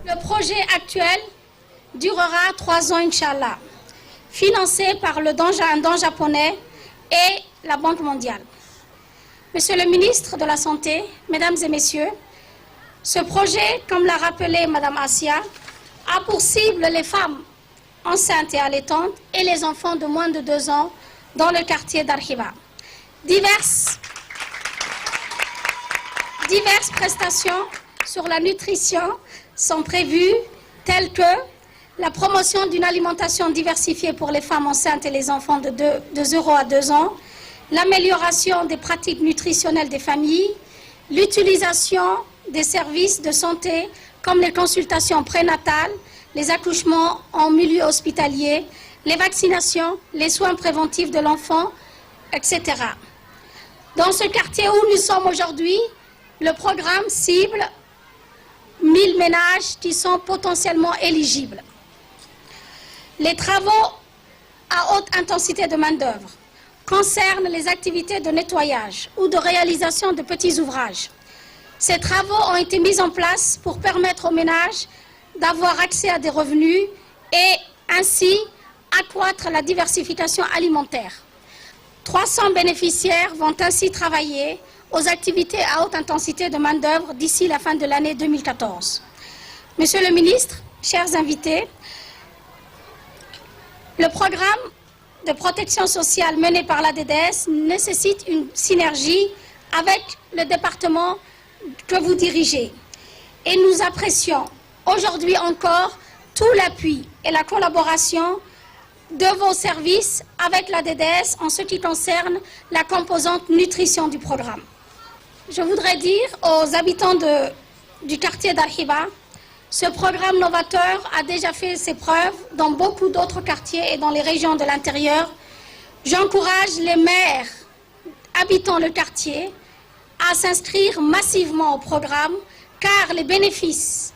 Le projet actuel durera 3 ans, Inch'Allah, financé par un don japonais et la Banque mondiale. Monsieur le ministre de la Santé, Mesdames et Messieurs, ce projet, comme l'a rappelé Madame Assia, a pour cible les femmes enceintes et allaitantes et les enfants de moins de 2 ans dans le quartier d'Arhiba. Diverses prestations sur la nutrition sont prévues, telles que la promotion d'une alimentation diversifiée pour les femmes enceintes et les enfants de 0 à 2 ans, l'amélioration des pratiques nutritionnelles des familles, l'utilisation des services de santé comme les consultations prénatales, les accouchements en milieu hospitalier, les vaccinations, les soins préventifs de l'enfant, etc. Dans ce quartier où nous sommes aujourd'hui, le programme cible 1000 ménages qui sont potentiellement éligibles. Les travaux à haute intensité de main-d'œuvre concernent les activités de nettoyage ou de réalisation de petits ouvrages. Ces travaux ont été mis en place pour permettre aux ménages d'avoir accès à des revenus et ainsi accroître la diversification alimentaire. 300 bénéficiaires vont ainsi travailler aux activités à haute intensité de main-d'œuvre d'ici la fin de l'année 2014. Monsieur le ministre, chers invités, le programme de protection sociale mené par la DDS nécessite une synergie avec le département que vous dirigez. Et nous apprécions aujourd'hui encore tout l'appui et la collaboration de vos services avec la DDS en ce qui concerne la composante nutrition du programme. Je voudrais dire aux habitants du quartier d'Arhiba, ce programme novateur a déjà fait ses preuves dans beaucoup d'autres quartiers et dans les régions de l'intérieur. J'encourage les maires habitant le quartier à s'inscrire massivement au programme car les bénéfices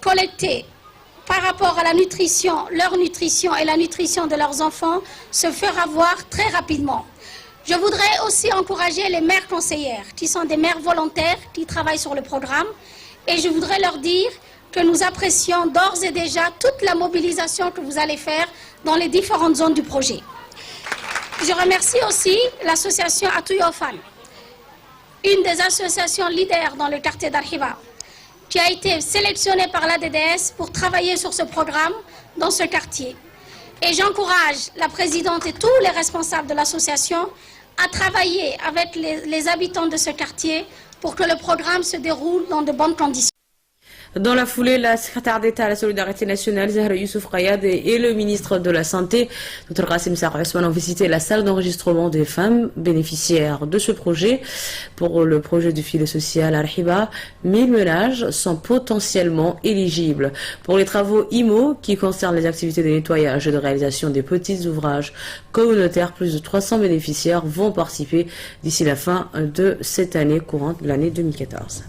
collectés par rapport à la nutrition, leur nutrition et la nutrition de leurs enfants se fera voir très rapidement. Je voudrais aussi encourager les mères conseillères qui sont des mères volontaires qui travaillent sur le programme et je voudrais leur dire que nous apprécions d'ores et déjà toute la mobilisation que vous allez faire dans les différentes zones du projet. Je remercie aussi l'association Atuyofan, une des associations leaders dans le quartier d'Arhiba, qui a été sélectionnée par la DDS pour travailler sur ce programme dans ce quartier. Et j'encourage la présidente et tous les responsables de l'association à travailler avec les habitants de ce quartier pour que le programme se déroule dans de bonnes conditions. Dans la foulée, la secrétaire d'État à la Solidarité nationale, Zahra Youssouf Rayad, et le ministre de la Santé, Dr Qassim Sarr Ousmane, ont visité la salle d'enregistrement des femmes bénéficiaires de ce projet. Pour le projet du filet social Arhiba, 1000 ménages sont potentiellement éligibles. Pour les travaux IMO, qui concernent les activités de nettoyage et de réalisation des petits ouvrages communautaires, plus de 300 bénéficiaires vont participer d'ici la fin de cette année courante de l'année 2014.